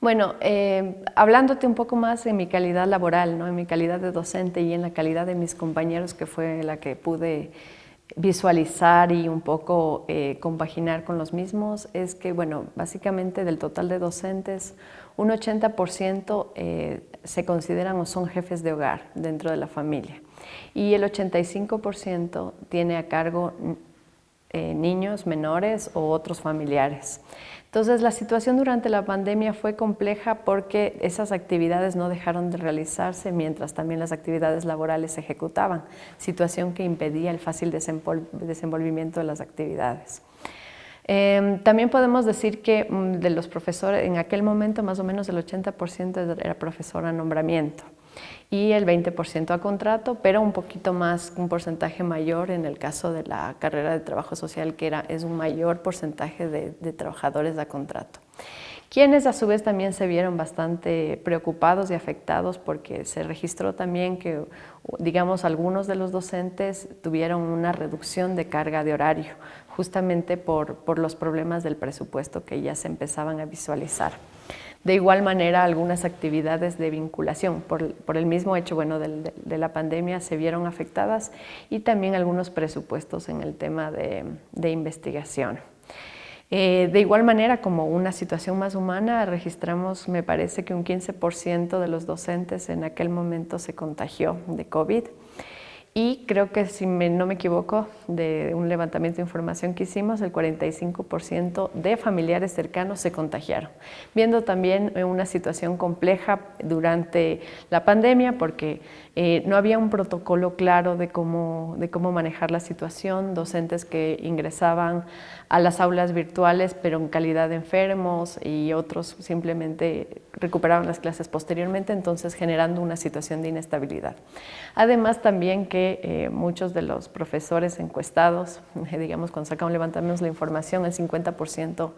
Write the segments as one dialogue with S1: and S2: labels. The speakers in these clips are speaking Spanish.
S1: Bueno, hablándote un poco más en mi calidad laboral, ¿no? En mi calidad de docente y en la calidad de mis compañeros, que fue la que pude visualizar y un poco compaginar con los mismos, es que, bueno, básicamente del total de docentes, un 80% se consideran o son jefes de hogar dentro de la familia y el 85% tiene a cargo niños menores o otros familiares. Entonces, la situación durante la pandemia fue compleja porque esas actividades no dejaron de realizarse mientras también las actividades laborales se ejecutaban, situación que impedía el fácil desenvolvimiento de las actividades. También podemos decir que de los profesores, en aquel momento más o menos el 80% era profesor a nombramiento y el 20% a contrato, pero un poquito más, un porcentaje mayor en el caso de la carrera de trabajo social, que es un mayor porcentaje de trabajadores a contrato. Quienes a su vez también se vieron bastante preocupados y afectados porque se registró también que, digamos, algunos de los docentes tuvieron una reducción de carga de horario, justamente por los problemas del presupuesto que ya se empezaban a visualizar. De igual manera, algunas actividades de vinculación, por el mismo hecho de la pandemia, se vieron afectadas y también algunos presupuestos en el tema de investigación. De igual manera, como una situación más humana, registramos, me parece que un 15% de los docentes en aquel momento se contagió de COVID. Y creo que, si no me equivoco, de un levantamiento de información que hicimos, el 45% de familiares cercanos se contagiaron. Viendo también una situación compleja durante la pandemia, porque no había un protocolo claro de cómo manejar la situación, docentes que ingresaban a las aulas virtuales, pero en calidad de enfermos, y otros simplemente recuperaban las clases posteriormente, entonces generando una situación de inestabilidad. Además también que muchos de los profesores encuestados, digamos, cuando sacamos, levantamos la información, el 50%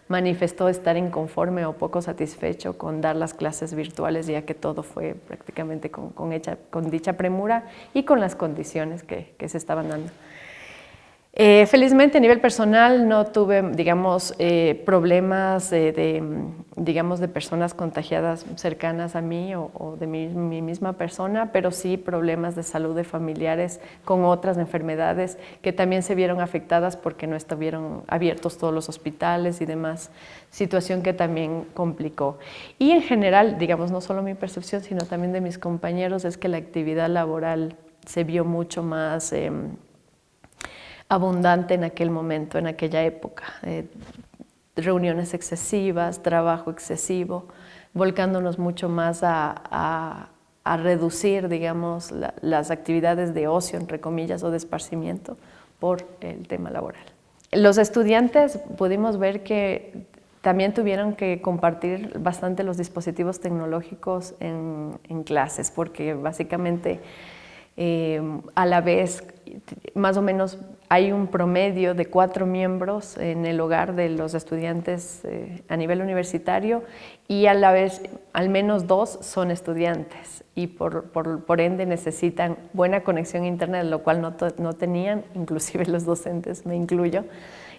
S1: manifestó estar inconforme o poco satisfecho con dar las clases virtuales, ya que todo fue prácticamente con dicha premura y con las condiciones que se estaban dando. Felizmente a nivel personal no tuve, digamos, problemas de personas contagiadas cercanas a mí o de mi misma persona, pero sí problemas de salud de familiares con otras enfermedades que también se vieron afectadas porque no estuvieron abiertos todos los hospitales y demás, situación que también complicó. Y en general, digamos, no solo mi percepción, sino también de mis compañeros, es que la actividad laboral se vio mucho más abundante en aquel momento, en aquella época. Reuniones excesivas, trabajo excesivo, volcándonos mucho más a reducir, digamos, las actividades de ocio, entre comillas, o de esparcimiento por el tema laboral. Los estudiantes pudimos ver que también tuvieron que compartir bastante los dispositivos tecnológicos en clases, porque básicamente a la vez, más o menos, hay un promedio de 4 miembros en el hogar de los estudiantes a nivel universitario, y a la vez al menos 2 son estudiantes y por ende necesitan buena conexión a internet, lo cual no tenían, inclusive los docentes, me incluyo.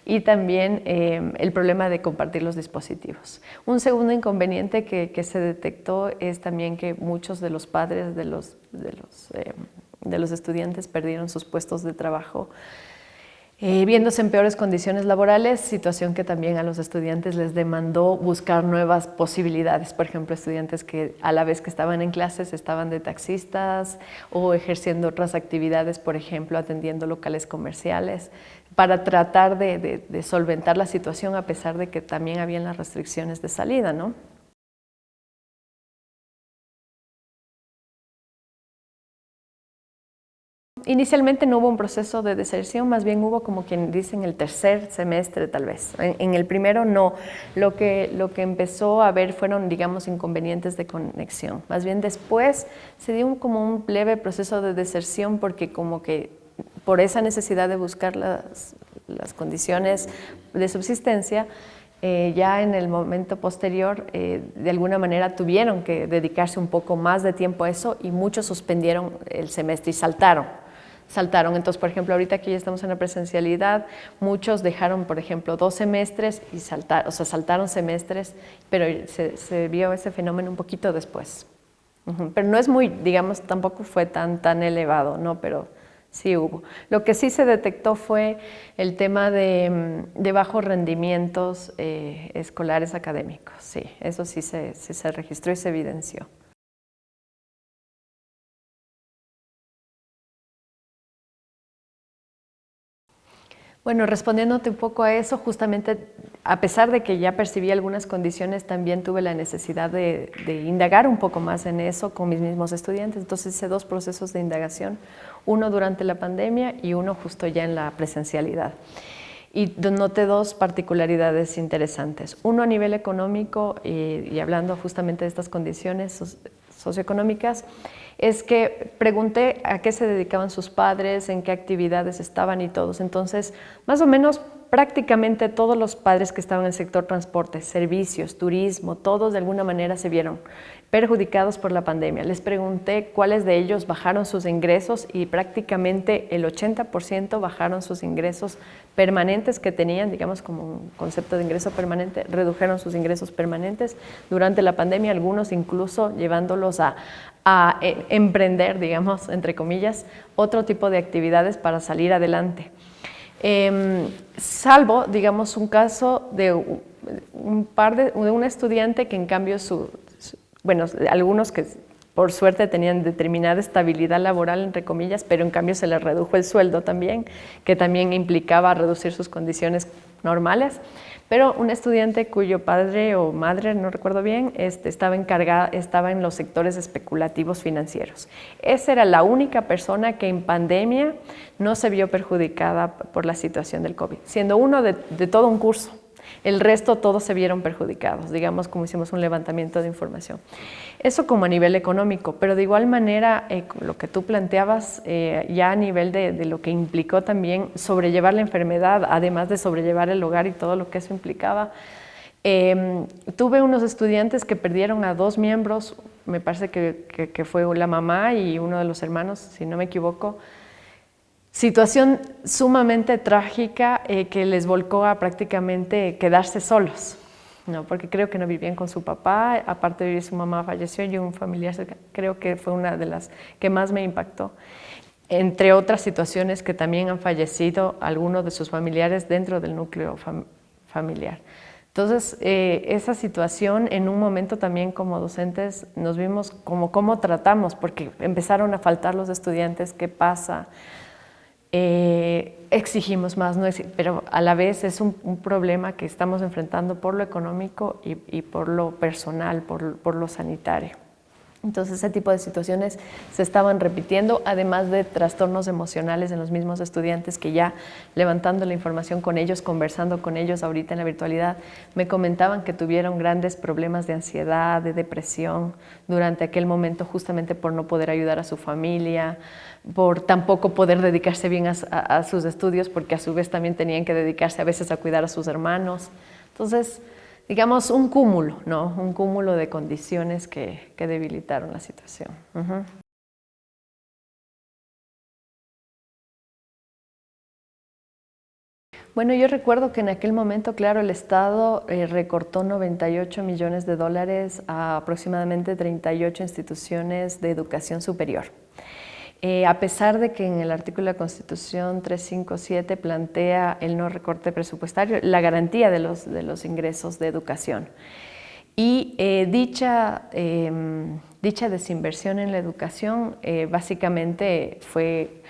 S1: Y también el problema de compartir los dispositivos. Un segundo inconveniente que se detectó es también que muchos de los padres de los estudiantes perdieron sus puestos de trabajo, viéndose en peores condiciones laborales, situación que también a los estudiantes les demandó buscar nuevas posibilidades. Por ejemplo, estudiantes que a la vez que estaban en clases estaban de taxistas o ejerciendo otras actividades, por ejemplo, atendiendo locales comerciales, para tratar de solventar la situación, a pesar de que también habían las restricciones de salida, ¿no? Inicialmente no hubo un proceso de deserción, más bien hubo, como quien dice, en el tercer semestre tal vez. En el primero no. Lo que empezó a haber fueron, digamos, inconvenientes de conexión. Más bien después se dio como un leve proceso de deserción, porque como que por esa necesidad de buscar las condiciones de subsistencia, ya en el momento posterior, de alguna manera tuvieron que dedicarse un poco más de tiempo a eso, y muchos suspendieron el semestre y saltaron saltaron. Entonces, por ejemplo, ahorita que ya estamos en la presencialidad, muchos dejaron, por ejemplo, 2 semestres y saltaron semestres, pero se vio ese fenómeno un poquito después. Pero no es muy, digamos, tampoco fue tan elevado, ¿no? Pero sí hubo. Lo que sí se detectó fue el tema de bajos rendimientos escolares académicos. Sí, eso sí se registró y se evidenció. Bueno, respondiéndote un poco a eso, justamente a pesar de que ya percibí algunas condiciones, también tuve la necesidad de indagar un poco más en eso con mis mismos estudiantes. Entonces hice 2 procesos de indagación, uno durante la pandemia y uno justo ya en la presencialidad. Y noté 2 particularidades interesantes. Uno a nivel económico, y hablando justamente de estas condiciones socioeconómicas, es que pregunté a qué se dedicaban sus padres, en qué actividades estaban y todos. Entonces, más o menos prácticamente todos los padres que estaban en el sector transporte, servicios, turismo, todos de alguna manera se vieron perjudicados por la pandemia. Les pregunté cuáles de ellos bajaron sus ingresos y prácticamente el 80% bajaron sus ingresos permanentes que tenían, digamos como un concepto de ingreso permanente, redujeron sus ingresos permanentes durante la pandemia, algunos incluso llevándolos a emprender, digamos, entre comillas, otro tipo de actividades para salir adelante. Salvo, digamos, un caso de un estudiante que en cambio bueno, algunos que por suerte tenían determinada estabilidad laboral, entre comillas, pero en cambio se les redujo el sueldo también, que también implicaba reducir sus condiciones normales. Pero un estudiante cuyo padre o madre, no recuerdo bien, estaba en los sectores especulativos financieros. Esa era la única persona que en pandemia no se vio perjudicada por la situación del COVID, siendo uno de todo un curso. El resto todos se vieron perjudicados, digamos, como hicimos un levantamiento de información. Eso como a nivel económico, pero de igual manera, lo que tú planteabas, ya a nivel de lo que implicó también sobrellevar la enfermedad, además de sobrellevar el hogar y todo lo que eso implicaba. Tuve unos estudiantes que perdieron a 2 miembros, me parece que fue la mamá y uno de los hermanos, si no me equivoco. Situación sumamente trágica que les volcó a prácticamente quedarse solos, ¿no? Porque creo que no vivían con su papá, aparte de vivir su mamá falleció y un familiar cercano, creo que fue una de las que más me impactó. Entre otras situaciones que también han fallecido algunos de sus familiares dentro del núcleo familiar. Entonces, esa situación en un momento también como docentes nos vimos como cómo tratamos, porque empezaron a faltar los estudiantes, ¿qué pasa? Exigimos más, pero a la vez es un problema que estamos enfrentando por lo económico y por lo personal, por lo sanitario. Entonces ese tipo de situaciones se estaban repitiendo, además de trastornos emocionales en los mismos estudiantes que ya levantando la información con ellos, conversando con ellos ahorita en la virtualidad, me comentaban que tuvieron grandes problemas de ansiedad, de depresión durante aquel momento justamente por no poder ayudar a su familia, por tampoco poder dedicarse bien a sus estudios porque a su vez también tenían que dedicarse a veces a cuidar a sus hermanos. Entonces, digamos, un cúmulo, ¿no? Un cúmulo de condiciones que debilitaron la situación. Bueno, yo recuerdo que en aquel momento, claro, el Estado recortó 98 millones de dólares a aproximadamente 38 instituciones de educación superior. A pesar de que en el artículo de la Constitución 357 plantea el no recorte presupuestario, la garantía de los ingresos de educación. Y dicha desinversión en la educación básicamente fue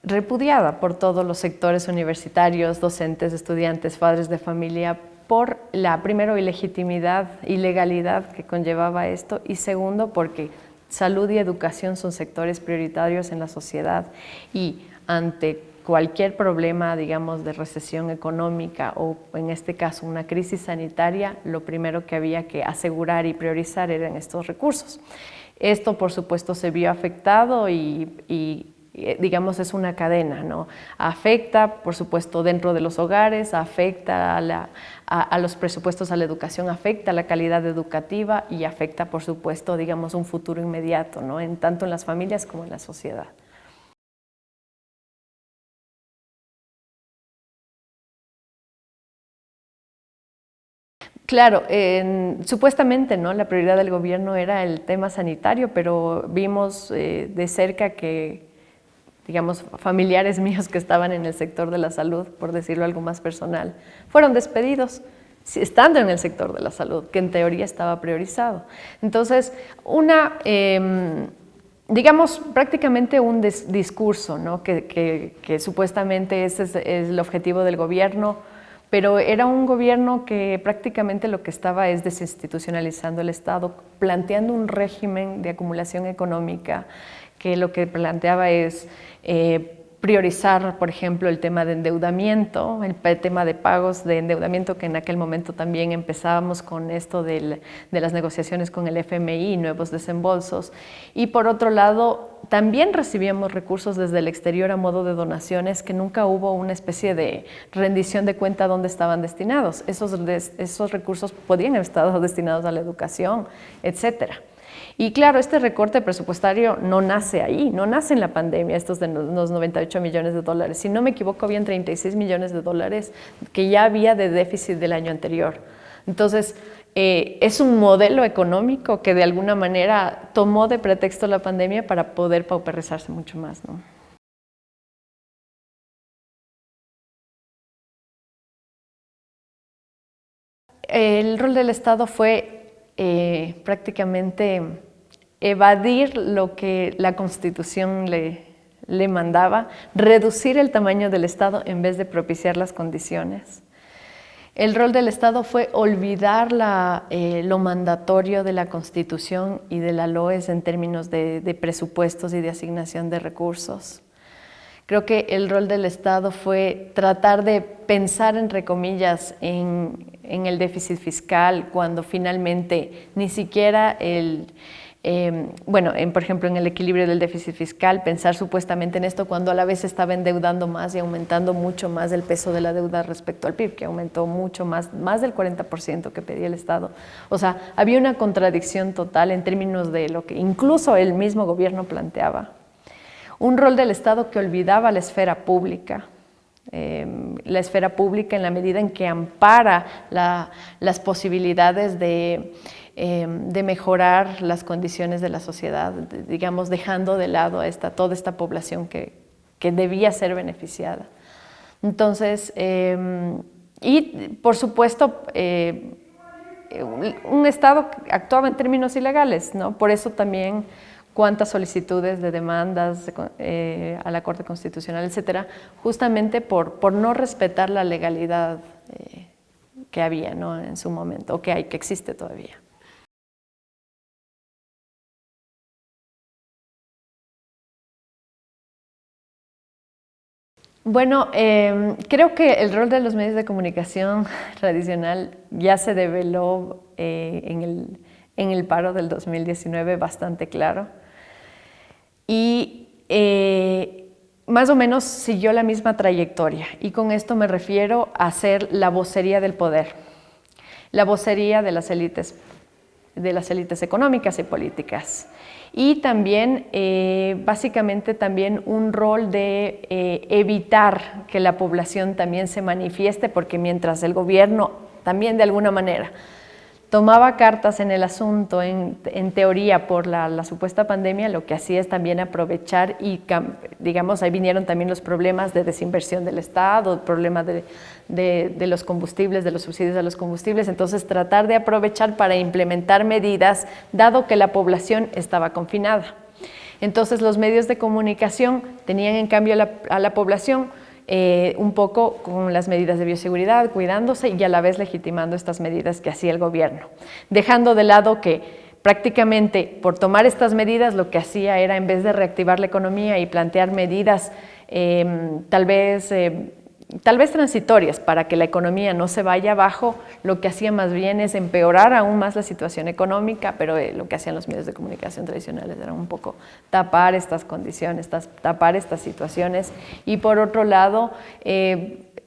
S1: repudiada por todos los sectores universitarios, docentes, estudiantes, padres de familia, por la, primero, ilegitimidad, ilegalidad que conllevaba esto, y segundo, porque salud y educación son sectores prioritarios en la sociedad y ante cualquier problema, digamos, de recesión económica o en este caso una crisis sanitaria, lo primero que había que asegurar y priorizar eran estos recursos. Esto, por supuesto, se vio afectado y digamos, es una cadena, ¿no? Afecta, por supuesto, dentro de los hogares, afecta a los presupuestos a la educación, afecta a la calidad educativa y afecta, por supuesto, digamos, un futuro inmediato, ¿no? Tanto en las familias como en la sociedad. Claro, supuestamente, ¿no?, la prioridad del gobierno era el tema sanitario, pero vimos de cerca que, digamos, familiares míos que estaban en el sector de la salud, por decirlo algo más personal, fueron despedidos estando en el sector de la salud, que en teoría estaba priorizado. Entonces, digamos, prácticamente un discurso, ¿no?, que supuestamente ese es el objetivo del gobierno, pero era un gobierno que prácticamente lo que estaba es desinstitucionalizando el Estado, planteando un régimen de acumulación económica que lo que planteaba es priorizar, por ejemplo, el tema de endeudamiento, el tema de pagos de endeudamiento, que en aquel momento también empezábamos con esto de las negociaciones con el FMI, nuevos desembolsos, y por otro lado, también recibíamos recursos desde el exterior a modo de donaciones, que nunca hubo una especie de rendición de cuenta dónde estaban destinados. Esos recursos podían haber estado destinados a la educación, etcétera. Y claro, este recorte presupuestario no nace ahí, no nace en la pandemia, estos de los 98 millones de dólares. Si no me equivoco, habían 36 millones de dólares que ya había de déficit del año anterior. Entonces, es un modelo económico que de alguna manera tomó de pretexto la pandemia para poder pauperizarse mucho más, ¿no? El rol del Estado fue prácticamente evadir lo que la Constitución le mandaba, reducir el tamaño del Estado en vez de propiciar las condiciones. El rol del Estado fue olvidar lo mandatorio de la Constitución y de la LOES en términos de presupuestos y de asignación de recursos. Creo que el rol del Estado fue tratar de pensar, entre comillas, en el déficit fiscal, cuando finalmente ni siquiera por ejemplo, en el equilibrio del déficit fiscal, pensar supuestamente en esto cuando a la vez se estaba endeudando más y aumentando mucho más el peso de la deuda respecto al PIB, que aumentó mucho más del 40% que pedía el Estado. O sea, había una contradicción total en términos de lo que incluso el mismo gobierno planteaba. Un rol del Estado que olvidaba la esfera pública en la medida en que ampara las posibilidades de mejorar las condiciones de la sociedad, digamos, dejando de lado toda esta población que debía ser beneficiada. Entonces, y por supuesto, un Estado que actuaba en términos ilegales, ¿no? Por eso también cuántas solicitudes de demandas a la Corte Constitucional, etcétera, justamente por no respetar la legalidad que había, ¿no?, en su momento, o que existe todavía. Bueno, creo que el rol de los medios de comunicación tradicional ya se develó en el paro del 2019 bastante claro. Y más o menos siguió la misma trayectoria, y con esto me refiero a ser la vocería del poder, la vocería de las élites económicas y políticas, y también básicamente también un rol de evitar que la población también se manifieste, porque mientras el gobierno también de alguna manera tomaba cartas en el asunto, en teoría, por la supuesta pandemia, lo que hacía es también aprovechar y, digamos, ahí vinieron también los problemas de desinversión del Estado, problemas de los combustibles, de los subsidios a los combustibles, entonces tratar de aprovechar para implementar medidas, dado que la población estaba confinada. Entonces los medios de comunicación tenían en cambio a la población un poco con las medidas de bioseguridad, cuidándose y a la vez legitimando estas medidas que hacía el gobierno, dejando de lado que prácticamente por tomar estas medidas lo que hacía era, en vez de reactivar la economía y plantear medidas tal vez transitorias para que la economía no se vaya abajo, lo que hacía más bien es empeorar aún más la situación económica, pero lo que hacían los medios de comunicación tradicionales era un poco tapar estas condiciones, tapar estas situaciones, y por otro lado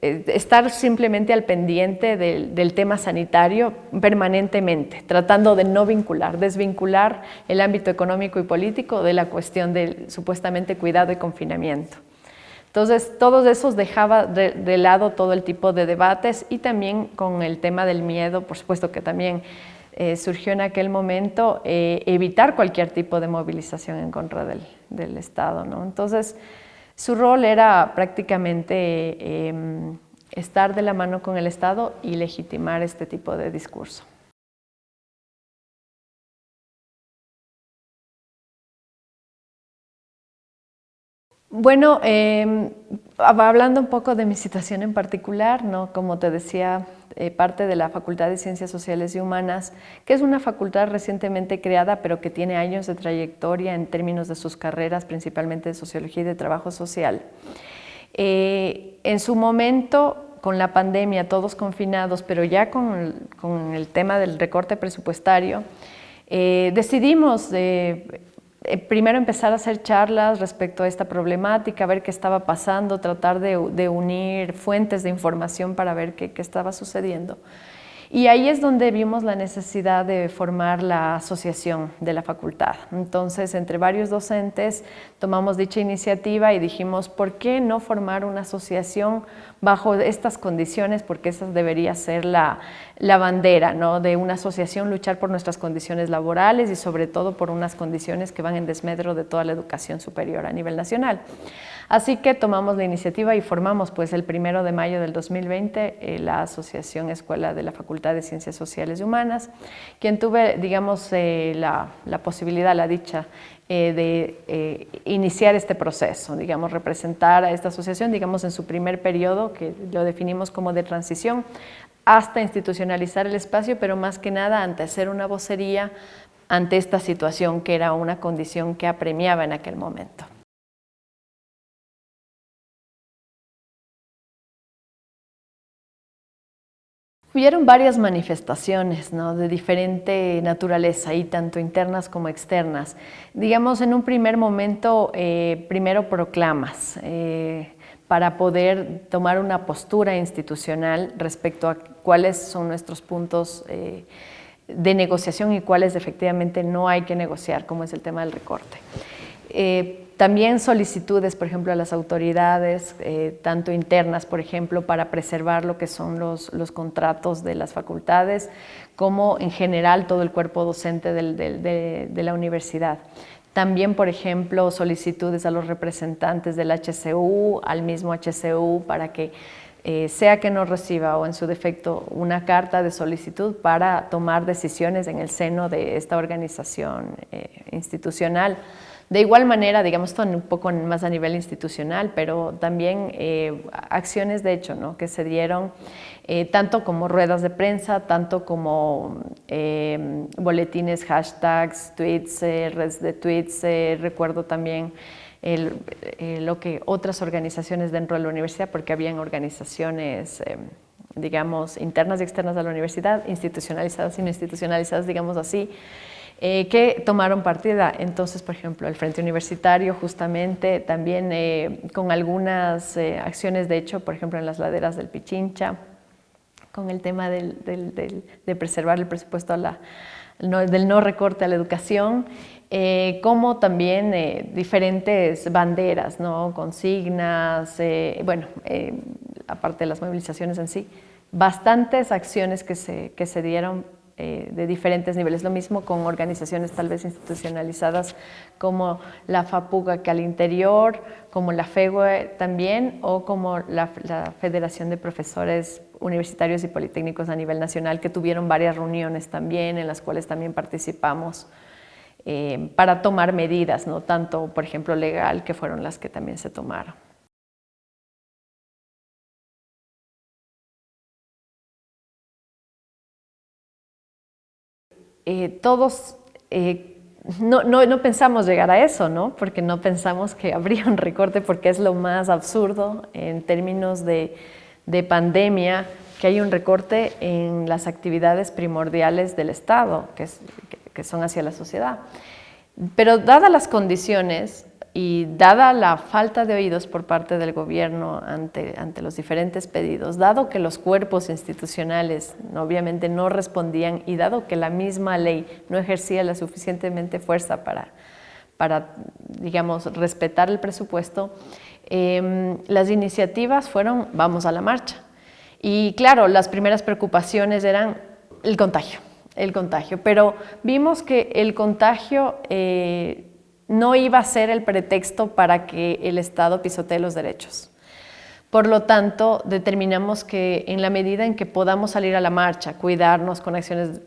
S1: estar simplemente al pendiente del tema sanitario permanentemente, tratando de no desvincular el ámbito económico y político de la cuestión del supuestamente cuidado y confinamiento. Entonces, todos esos dejaba de lado todo el tipo de debates y también con el tema del miedo, por supuesto que también surgió en aquel momento evitar cualquier tipo de movilización en contra del Estado, ¿no? Entonces, su rol era prácticamente estar de la mano con el Estado y legitimar este tipo de discurso. Bueno, hablando un poco de mi situación en particular, ¿no? Como te decía, parte de la Facultad de Ciencias Sociales y Humanas, que es una facultad recientemente creada, pero que tiene años de trayectoria en términos de sus carreras, principalmente de Sociología y de Trabajo Social. En su momento, con la pandemia, todos confinados, pero ya con el tema del recorte presupuestario, decidimos primero empezar a hacer charlas respecto a esta problemática, ver qué estaba pasando, tratar de unir fuentes de información para ver qué estaba sucediendo. Y ahí es donde vimos la necesidad de formar la asociación de la facultad. Entonces, entre varios docentes tomamos dicha iniciativa y dijimos, ¿por qué no formar una asociación bajo estas condiciones? Porque esa debería ser la bandera, ¿no? De una asociación, luchar por nuestras condiciones laborales y sobre todo por unas condiciones que van en desmedro de toda la educación superior a nivel nacional. Así que tomamos la iniciativa y formamos pues el 1 de mayo del 2020 la Asociación Escuela de la Facultad de Ciencias Sociales y Humanas, quien tuve, digamos, la posibilidad, la dicha de iniciar este proceso, digamos, representar a esta asociación, digamos, en su primer periodo, que lo definimos como de transición, hasta institucionalizar el espacio, pero más que nada ante ser una vocería ante esta situación que era una condición que apremiaba en aquel momento. Hubieron varias manifestaciones, ¿no? De diferente naturaleza, y tanto internas como externas. Digamos, en un primer momento, primero proclamas, para poder tomar una postura institucional respecto a cuáles son nuestros puntos de negociación y cuáles efectivamente no hay que negociar, como es el tema del recorte. También solicitudes, por ejemplo, a las autoridades, tanto internas, por ejemplo, para preservar lo que son los contratos de las facultades, como en general todo el cuerpo docente de la universidad. También, por ejemplo, solicitudes a los representantes del HCU, al mismo HCU, para que sea que no reciba o en su defecto una carta de solicitud para tomar decisiones en el seno de esta organización institucional. De igual manera, digamos, esto un poco más a nivel institucional, pero también acciones de hecho, ¿no? Que se dieron tanto como ruedas de prensa, tanto como boletines, hashtags, tweets, redes de tweets. Recuerdo también lo que otras organizaciones dentro de la universidad, porque habían organizaciones digamos, internas y externas a la universidad, institucionalizadas y no institucionalizadas, digamos así, que tomaron partida. Entonces, por ejemplo, el Frente Universitario, justamente, también con algunas acciones, de hecho, por ejemplo, en las laderas del Pichincha, con el tema de preservar el presupuesto del no recorte a la educación, como también diferentes banderas, ¿no? Consignas, bueno, aparte de las movilizaciones en sí, bastantes acciones que se dieron de diferentes niveles. Lo mismo con organizaciones tal vez institucionalizadas como la FAPUGA que al interior, como la FEGUE también, o como la Federación de Profesores Universitarios y Politécnicos a nivel nacional, que tuvieron varias reuniones también, en las cuales también participamos para tomar medidas, ¿no? Tanto, por ejemplo, legal, que fueron las que también se tomaron. Todos no pensamos llegar a eso, ¿no? Porque no pensamos que habría un recorte, porque es lo más absurdo en términos de pandemia, que hay un recorte en las actividades primordiales del Estado, que son hacia la sociedad. Pero dadas las condiciones y dada la falta de oídos por parte del gobierno ante los diferentes pedidos, dado que los cuerpos institucionales obviamente no respondían y dado que la misma ley no ejercía la suficientemente fuerza para digamos, respetar el presupuesto, las iniciativas fueron vamos a la marcha. Y claro, las primeras preocupaciones eran el contagio, pero vimos que el contagio no iba a ser el pretexto para que el Estado pisotee los derechos. Por lo tanto, determinamos que en la medida en que podamos salir a la marcha, cuidarnos con acciones,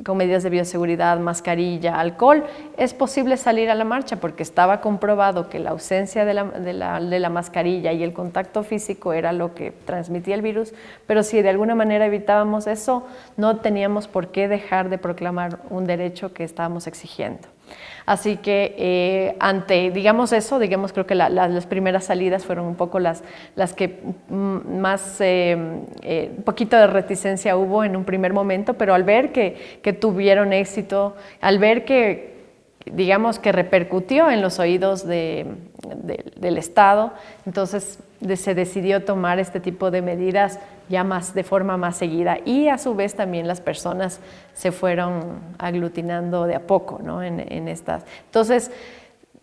S1: con medidas de bioseguridad, mascarilla, alcohol, es posible salir a la marcha porque estaba comprobado que la ausencia de la mascarilla y el contacto físico era lo que transmitía el virus, pero si de alguna manera evitábamos eso, no teníamos por qué dejar de proclamar un derecho que estábamos exigiendo. Así que ante, digamos eso, digamos creo que las primeras salidas fueron un poco las que más, un poquito de reticencia hubo en un primer momento, pero al ver que tuvieron éxito, al ver que, digamos que repercutió en los oídos del Estado, entonces se decidió tomar este tipo de medidas ya más de forma más seguida y a su vez también las personas se fueron aglutinando de a poco, ¿no? en estas. Entonces,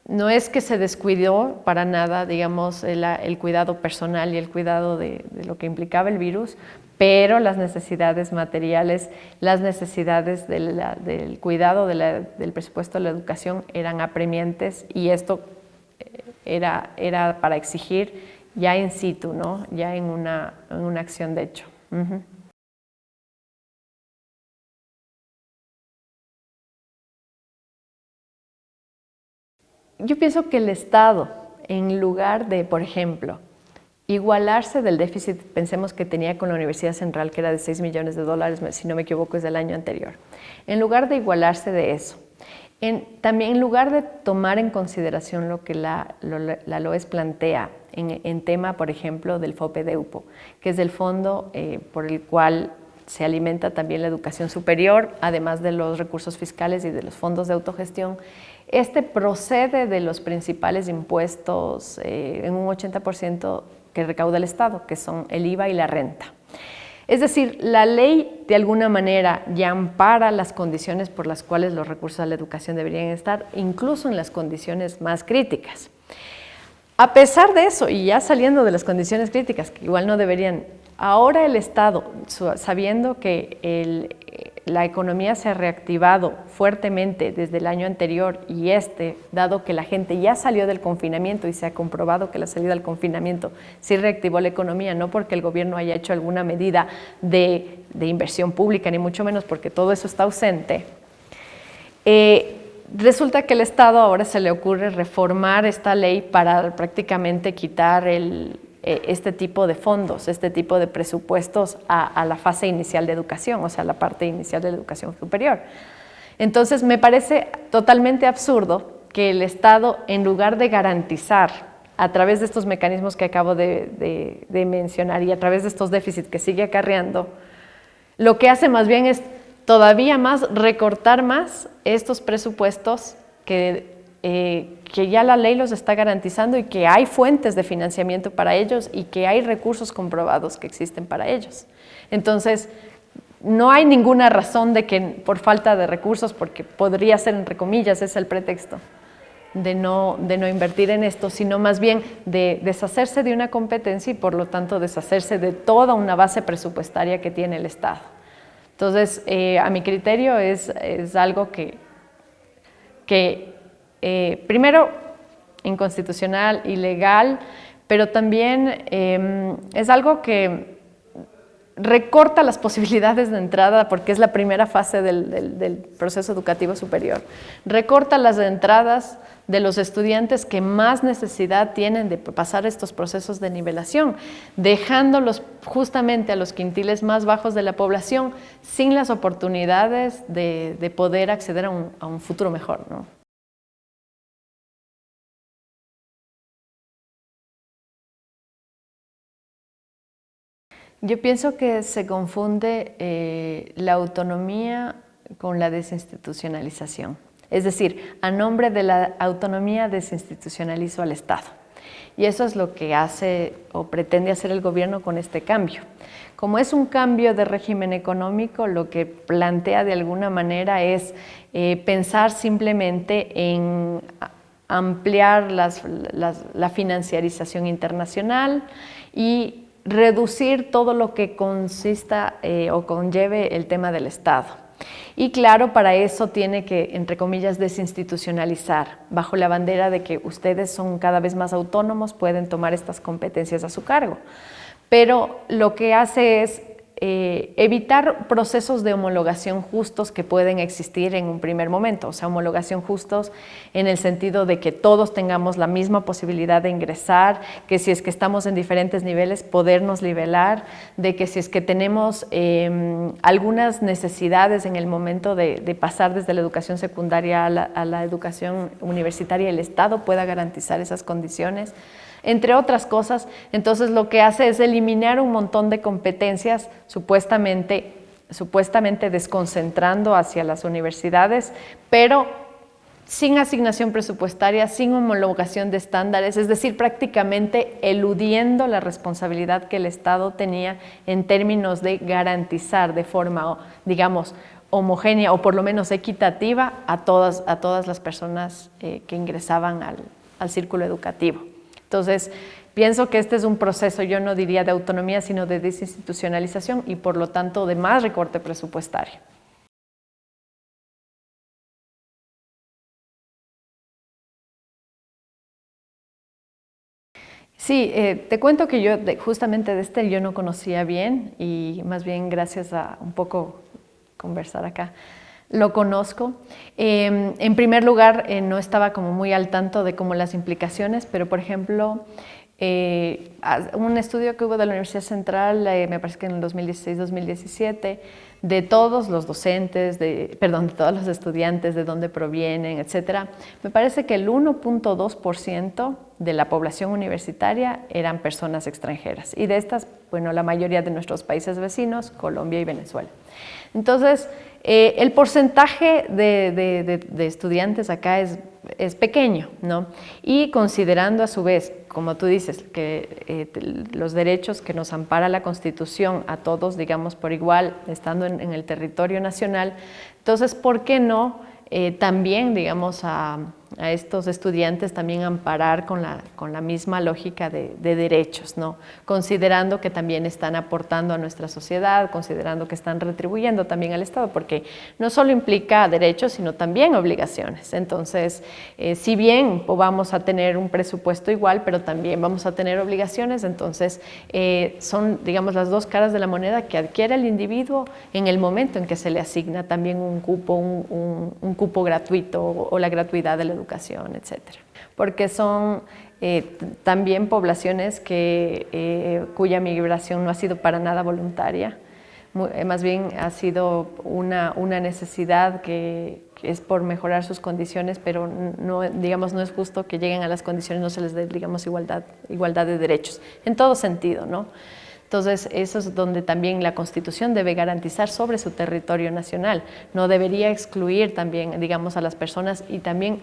S1: no es que se descuidó para nada, digamos, el cuidado personal y el cuidado de lo que implicaba el virus, pero las necesidades materiales, las necesidades del cuidado del presupuesto de la educación eran apremiantes y esto era para exigir ya in situ, ¿no? Ya en una acción de hecho. Uh-huh. Yo pienso que el Estado, en lugar de, por ejemplo, igualarse del déficit, pensemos que tenía con la Universidad Central, que era de $6 millones, si no me equivoco, es del año anterior. En lugar de igualarse de eso, también en lugar de tomar en consideración lo que la LOES plantea en tema, por ejemplo, del FOPEDEUPO, que es el fondo por el cual se alimenta también la educación superior, además de los recursos fiscales y de los fondos de autogestión. Este procede de los principales impuestos en un 80% que recauda el Estado, que son el IVA y la renta. Es decir, la ley de alguna manera ya ampara las condiciones por las cuales los recursos a la educación deberían estar, incluso en las condiciones más críticas. A pesar de eso, y ya saliendo de las condiciones críticas, que igual no deberían, ahora el Estado, sabiendo que la economía se ha reactivado fuertemente desde el año anterior y dado que la gente ya salió del confinamiento y se ha comprobado que la salida del confinamiento sí reactivó la economía, no porque el gobierno haya hecho alguna medida de inversión pública, ni mucho menos porque todo eso está ausente, resulta que el Estado ahora se le ocurre reformar esta ley para prácticamente quitar este tipo de fondos, este tipo de presupuestos a la fase inicial de educación, o sea, la parte inicial de la educación superior. Entonces, me parece totalmente absurdo que el Estado, en lugar de garantizar a través de estos mecanismos que acabo de mencionar y a través de estos déficits que sigue acarreando, lo que hace más bien es todavía más recortar más estos presupuestos que ya la ley los está garantizando y que hay fuentes de financiamiento para ellos y que hay recursos comprobados que existen para ellos. Entonces, no hay ninguna razón de que por falta de recursos, porque podría ser, entre comillas, es el pretexto de no invertir en esto, sino más bien de deshacerse de una competencia y por lo tanto deshacerse de toda una base presupuestaria que tiene el Estado. Entonces, a mi criterio es algo que primero, inconstitucional, ilegal, pero también es algo que recorta las posibilidades de entrada, porque es la primera fase del proceso educativo superior. Recorta las entradas de los estudiantes que más necesidad tienen de pasar estos procesos de nivelación, dejándolos justamente a los quintiles más bajos de la población sin las oportunidades de poder acceder a un futuro mejor, ¿no? Yo pienso que se confunde la autonomía con la desinstitucionalización. Es decir, a nombre de la autonomía desinstitucionalizo al Estado. Y eso es lo que hace o pretende hacer el gobierno con este cambio. Como es un cambio de régimen económico, lo que plantea de alguna manera es pensar simplemente en ampliar la financiarización internacional y reducir todo lo que consista o conlleve el tema del Estado. Y claro, para eso tiene que, entre comillas, desinstitucionalizar, bajo la bandera de que ustedes son cada vez más autónomos, pueden tomar estas competencias a su cargo. Pero lo que hace es evitar procesos de homologación justos que pueden existir en un primer momento, o sea, homologación justos en el sentido de que todos tengamos la misma posibilidad de ingresar, que si es que estamos en diferentes niveles, podernos nivelar, de que si es que tenemos algunas necesidades en el momento de pasar desde la educación secundaria a la educación universitaria, el Estado pueda garantizar esas condiciones, entre otras cosas. Entonces lo que hace es eliminar un montón de competencias supuestamente desconcentrando hacia las universidades, pero sin asignación presupuestaria, sin homologación de estándares, es decir, prácticamente eludiendo la responsabilidad que el Estado tenía en términos de garantizar de forma, digamos, homogénea o por lo menos equitativa a todas las personas que ingresaban al círculo educativo. Entonces, pienso que este es un proceso, yo no diría de autonomía, sino de desinstitucionalización y por lo tanto de más recorte presupuestario. Sí, te cuento que yo justamente de este yo no conocía bien y más bien gracias a un poco conversar acá lo conozco. En primer lugar, no estaba como muy al tanto de como las implicaciones, pero por ejemplo, un estudio que hubo de la Universidad Central, me parece que en el 2016-2017, de todos los docentes, de todos los estudiantes, de dónde provienen, etcétera, me parece que el 1.2% de la población universitaria eran personas extranjeras. Y de estas, bueno, la mayoría de nuestros países vecinos, Colombia y Venezuela. Entonces, el porcentaje de estudiantes acá es pequeño, ¿no? Y considerando a su vez, como tú dices, que los derechos que nos ampara la Constitución a todos, digamos, por igual, estando en el territorio nacional, entonces, ¿por qué no también, digamos, a estos estudiantes también amparar con la misma lógica de derechos, ¿no? Considerando que también están aportando a nuestra sociedad, considerando que están retribuyendo también al Estado, porque no solo implica derechos, sino también obligaciones. Entonces, si bien vamos a tener un presupuesto igual, pero también vamos a tener obligaciones, entonces son, digamos, las dos caras de la moneda que adquiere el individuo en el momento en que se le asigna también un cupo, un cupo gratuito o la gratuidad de la educación, etcétera. Porque son también poblaciones cuya migración no ha sido para nada voluntaria, más bien ha sido una necesidad que es por mejorar sus condiciones, pero no, digamos, no es justo que lleguen a las condiciones, no se les dé, digamos, igualdad de derechos, en todo sentido, ¿no? Entonces, eso es donde también la Constitución debe garantizar sobre su territorio nacional. No debería excluir también, digamos, a las personas y también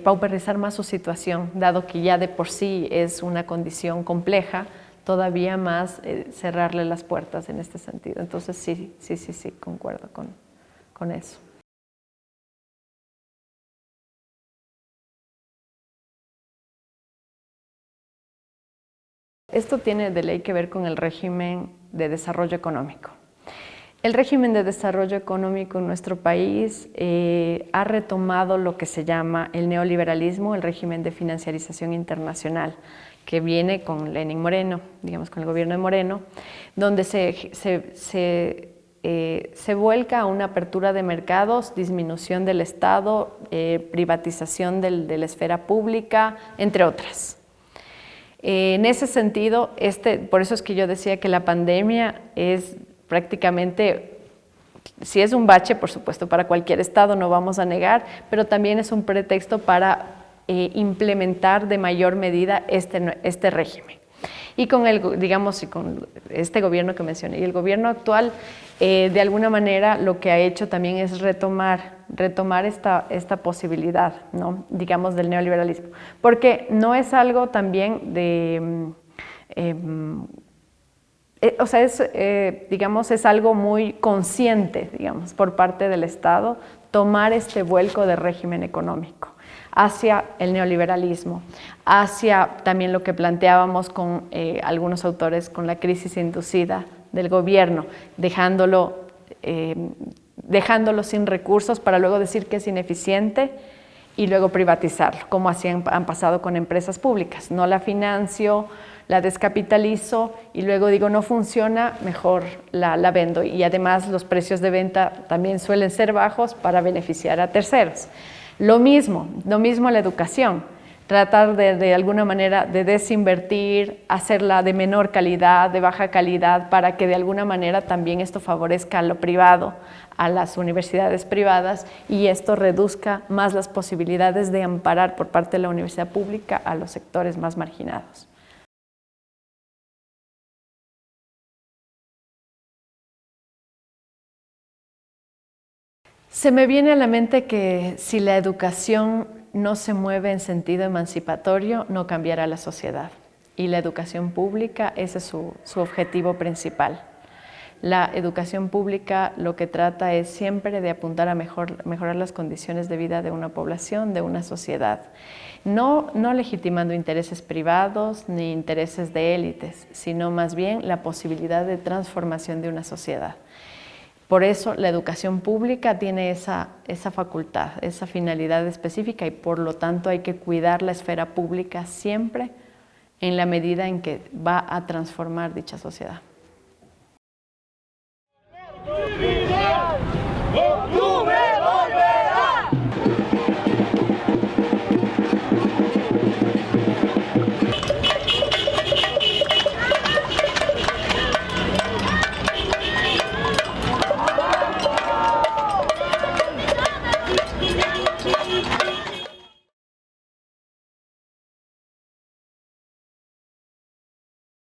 S1: pauperizar más su situación, dado que ya de por sí es una condición compleja, todavía más cerrarle las puertas en este sentido. Entonces, sí, concuerdo con eso. Esto tiene de ley que ver con el régimen de desarrollo económico. El régimen de desarrollo económico en nuestro país ha retomado lo que se llama el neoliberalismo, el régimen de financiarización internacional, que viene con Lenín Moreno, digamos con el gobierno de Moreno, donde se vuelca a una apertura de mercados, disminución del Estado, privatización de la esfera pública, entre otras. En ese sentido, por eso es que yo decía que la pandemia es prácticamente, si es un bache, por supuesto, para cualquier Estado, no vamos a negar, pero también es un pretexto para implementar de mayor medida este régimen. Y con con este gobierno que mencioné, y el gobierno actual, de alguna manera, lo que ha hecho también es retomar esta posibilidad, ¿no? Digamos, del neoliberalismo. Porque no es algo también o sea, es algo muy consciente, digamos, por parte del Estado, tomar este vuelco de régimen económico. hacia el neoliberalismo, hacia también lo que planteábamos con algunos autores, con la crisis inducida del gobierno, dejándolo sin recursos para luego decir que es ineficiente y luego privatizarlo, como han pasado con empresas públicas. No la financio, la descapitalizo y luego digo no funciona, mejor la vendo. Y además los precios de venta también suelen ser bajos para beneficiar a terceros. Lo mismo la educación. Tratar de alguna manera de desinvertir, hacerla de menor calidad, de baja calidad, para que de alguna manera también esto favorezca a lo privado, a las universidades privadas, y esto reduzca más las posibilidades de amparar por parte de la universidad pública a los sectores más marginados. Se me viene a la mente que si la educación no se mueve en sentido emancipatorio, no cambiará la sociedad. Y la educación pública, ese es su objetivo principal. La educación pública lo que trata es siempre de apuntar a mejorar las condiciones de vida de una población, de una sociedad. No legitimando intereses privados ni intereses de élites, sino más bien la posibilidad de transformación de una sociedad. Por eso la educación pública tiene esa facultad, esa finalidad específica, y por lo tanto hay que cuidar la esfera pública siempre en la medida en que va a transformar dicha sociedad.